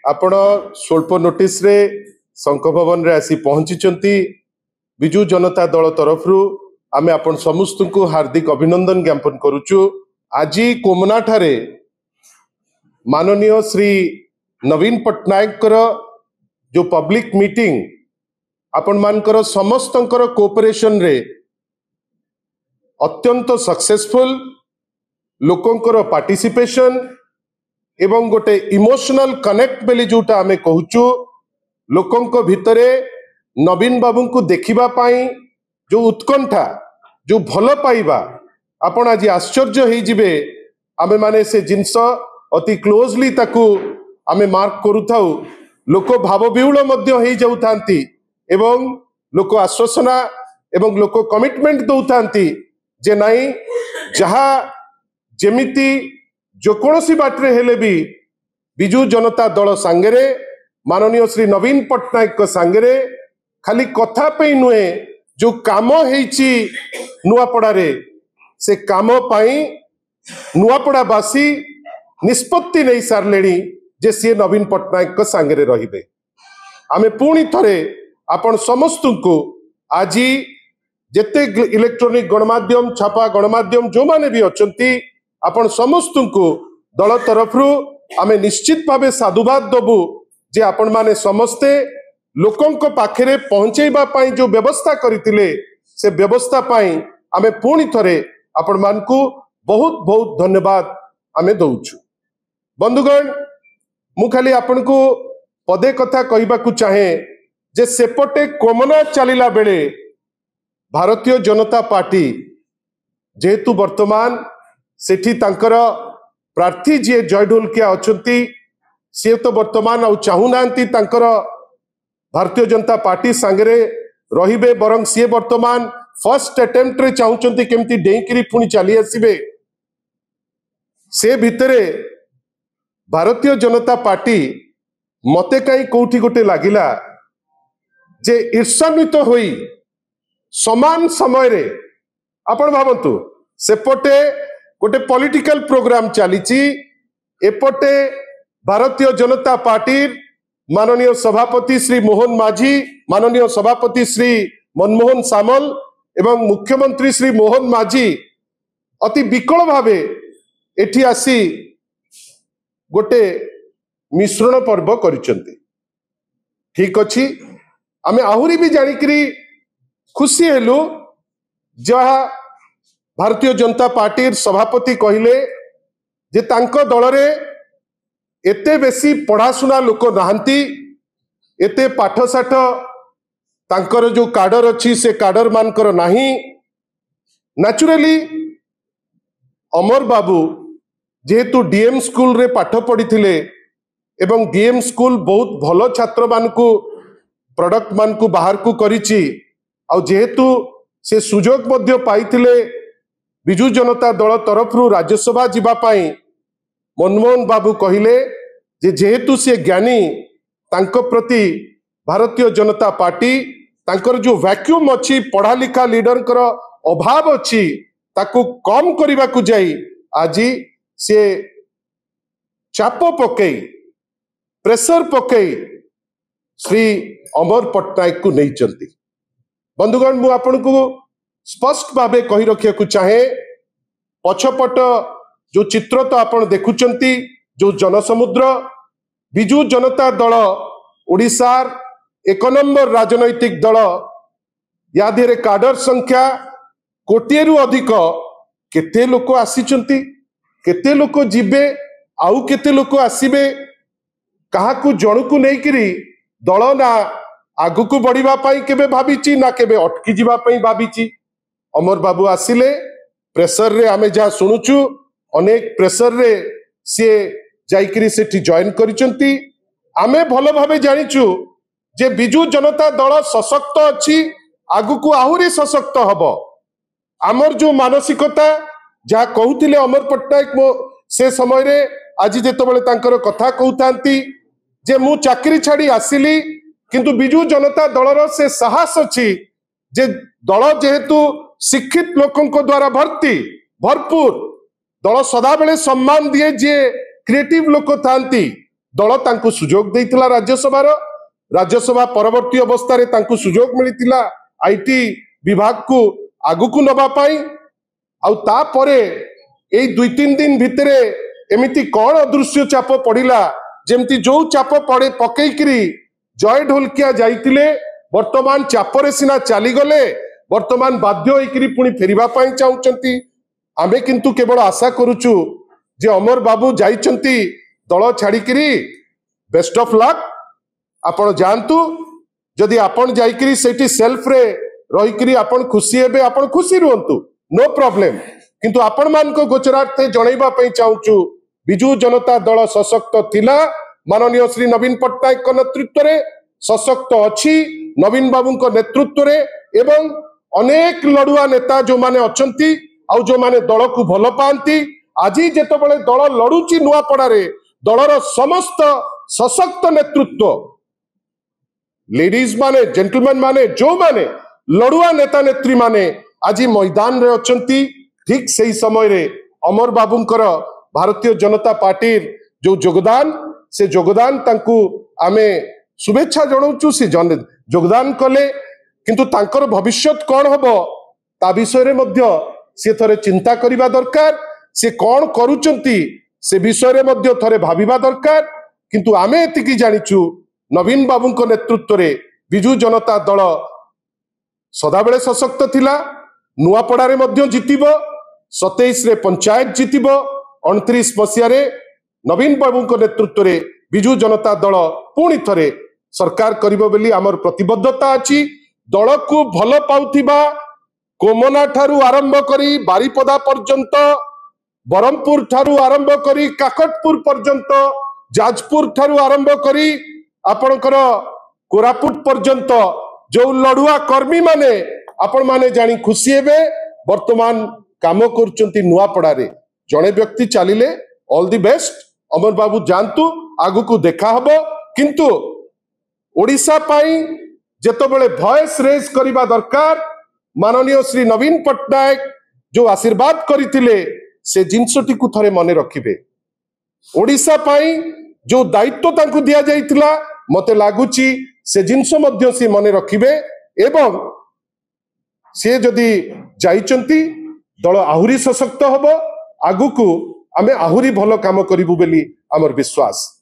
आपण स्वल्प नोटिस रे शंख भवन रे आसी पहुंची विजु जनता दल तरफ आमे आपण समस्त को हार्दिक अभिनंदन ज्ञापन करुचु। आज कोमना ठारे माननीय श्री नवीन पट्टनायक जो पब्लिक मीटिंग आपण मानकर समस्तंकर कोऑपरेशन रे अत्यंत सक्सेसफुल लोकंकर पार्टिसिपेशन एवं गोटे इमोशनल कनेक्ट बेली जोटा आमे कहूचु लोकंक भितरे नवीन बाबू को देखिबा पाई जो उत्कंठा जो भल पाइबा आपण आज आश्चर्य हो जिबे। आमे माने से जिनस अति क्लोजली ताकू आमे मार्क करू थाउ। लोक भावविहुल मध्य हो जाउथांती एवं लोक आश्वासना एवं लोक कमिटमेंट दउथांती जे नाही जहा जेमिति जो कोनोसी बाटरे हेले भी विजु जनता दल सांगरे माननीय श्री नवीन पट्टनायक को सांगरे खाली कथा पे नुहे जो काम हेची नुआपड़ा रे से काम पाई नुआपड़ावासी निष्पत्ति नहीं सारले जे सी नवीन पट्टनायक को सांगरे रहिबे। आमे पुणी थरे आपण समस्त को आज जेते इलेक्ट्रॉनिक गणमाध्यम छापा गणमाध्यम जो माने भी अछंती आपण समस्त को दल तरफ आमे निश्चित भावे साधुवाद दबु जे आपण माने समस्ते लोकंक पाखरे पहुंचेबा पाई जो व्यवस्था करथिले से व्यवस्था पाई आमे पुणी थरे आपण मानकू बहुत बहुत धन्यवाद आमे दउछु। बंधुगण मु खाली आपण को पदे कथा कहबा को चाहे जे सेपटे कोमना चलिला बेले भारतीय जनता पार्टी जेतु वर्तमान सेठी तांकर प्रार्थी जे जय ढोलकिया अछंती से तो वर्तमान आ चाहूनांती तांकर भारतीय जनता पार्टी सांगरे रहिबे बरं सी वर्तमान फर्स्ट अटेम्प्ट रे चाहूचंती केमती डेंकरी पुणी चली आसीबे। से भितरे भारतीय जनता पार्टी मते कई कोठी गोटे लागिला जे ईर्षान्वित होई समान समय रे आपण भावंतु सेपटे गोटे political programme चलीची एपटे Bharatiya Janata party माननीय सभापति श्री मोहन माझी माननीय सभापति श्री मनमोहन सामल एवं मुख्यमंत्री श्री मोहन माझी अति विकल भावे एठी आसी गोटे मिश्रण पर्व करिसंती। ठीक अछि आमे आहुरी भी जानिकरी खुशी हेलु जहा भारतीय जनता पार्टी सभापति कहले जे तांको दल रे एते बेसी पढ़ाशुना लोक नहांती एते पाठसाठ तांकर जो काडर अच्छी से काडर मानकर नाही। नेचुरली अमर बाबू जेहेतु डीएम स्कूल रे पाठ पढ़ी थिले एवं डीएम स्कूल बहुत भलो छात्र मानकू प्रोडक्ट मानकू बाहर को करिछि आ जेहेतु से सुजोग मध्य पाइथिले विजु जनता दल तरफ राज्यसभा जीवा पाई मनमोहन बाबू कहले जे जेहेतु से ज्ञानी तांको प्रति भारतीय जनता पार्टी तांकर जो वैक्यूम अच्छी पढ़ा लिखा लीडर कर अभाव अच्छी ताकू कम करने को जाई आज से चाप पकई प्रेशर पकई श्री अमर पट्टनायक को नहीं चलती। बंधुगण मु आपन को स्पष्ट भावे कही रखिया को चाहे पछपट जो चित्र तो आपण देखुचंती जो जनसमुद्र विजु जनता दल ओडिशार एक नंबर राजनैतिक दल या धेरे काडर संख्या कोटिएरु अधिक केते लोक आसीचंती केते लोक जिबे आउ केते लोक आसीबे काहाकू जणुकू नेकिरी दल ना आगुकू बढ़िबा पाई केबे भाबिची ना केबे अटकी जिबा पाई भाबिची। अमर बाबू आसिले प्रेशर रे आमे जा सुनुचु अनेक प्रेशर रे सी जाइकरी सेठी जॉइन करिसंती। आमे भलो भावे जानिचु जे विजु जनता दल सशक्त अछि आगुकू आहुरी सशक्त हबो। आमर जो मानसिकता जा कहूतिले अमर पट्टनायक से समय रे आज जेतबेले तांकर कथा कहउतांती जे मु चाकरी छाड़ी आसिली किंतु विजु जनता दलर से साहस अछि जे दल जेहेतु शिक्षित लोकंक द्वारा भरपूर दल सदा बेले सम्मान दिए जे क्रिएटिव लोक थांती दल तांकु सुजोग देइतिला राज्यसभा परवर्ती अवस्था तांकु सुजोग मिलितिला आईटी विभाग को आगु को नबा पाई आउ तापरे ए 2-3 दिन भितरे एमिति कौन अदृश्य चाप पड़िला जेमती जो चाप पड़े पकईकरी जय ढोलकिया जाइतिले वर्तमान चापरे सिना चली गले वर्तमान बाध्य होइकरी पुणी फेरिबा पाई चाहुचंती आमे किंतु केवल आशा करूचु जे अमर बाबू जाइचंती दल छाड़िकरी बेस्ट ऑफ लक आपण जानतु जदि आपण जाइकरी सेठी सेल्फ रे रहिकरी आपण खुशी हेबे आपण खुशी रुहंतु नो प्रॉब्लम किंतु आपण मान को गोचरार्थे जणैबा पई चाहुचु बिजू जनता दल सशक्त थिला माननीय श्री नवीन पट्टनायक को नेतृत्व रे सशक्त अछि नवीन बाबू को नेतृत्व रे एवं अनेक लड़ुआ नेता जो माने अछंती आउ जो माने दल को भल पांती आज जेतबेले दल लड़ुची नुआपड़ा रे दलर समस्त सशक्त नेतृत्व लेडीज माने जेंटलमैन माने जो माने लड़ुआ नेता नेत्री माने आज मैदान रे अछंती ठीक सही समय रे अमर बाबूंकर भारतीय जनता पार्टी जो योगदान से योगदान तांकु आमे शुभेच्छा जणाउछु से योगदान कले किंतु तांकर भविष्यत कौन हबो ता विषय रे मध्य से थरे चिंता करिबा दरकार से कौन करूचंती से विषय रे मध्य थरे भाबिबा दरकार किंतु आमे एतिकी जानिछु नवीन बाबू को नेतृत्व रे बिजू जनता दल सदाबेले सशक्त थिला नुआपड़ा रे मध्य जितिबो 27 रे पंचायत जितिबो 29 मसिया रे नवीन बाबू को नेतृत्व रे बिजू जनता दल पुणी थरे सरकार करिबो बेली हमर प्रतिबद्धता अछि दल को भल पाउथिबा कोमना ठारू आरंभ करी बारीपदा पर्यंत बरमपुर ठारू आरंभ करी काकटपुर पर्यंत जाजपुर ठारू आरंभ करी आपणकर कोरापुट पर्यंत जो लड़ुआ कर्मी माने आपण माने जानी खुशी हेबे वर्तमान काम करचंती नुआपड़ा रे जणे व्यक्ति चलिले ऑल द बेस्ट अमर बाबू जानतु आगु को देखा हबो किंतु ओडिशा पाई जेतबेले वॉइस रेज करिबा दरकार माननीय श्री नवीन पट्टनायक जो आशीर्वाद करथिले से जिनसटी को थरे मने रखिबे ओडिशा पाई जो दायित्व तांकु दिया जाइतिला मते लागुची से जिनस मध्य से मने रखिबे एवं से जदि जाइचंती दल आहुरी सशक्त हबो आगु को आमे आहुरी भलो काम करिबु बेली हमर विश्वास।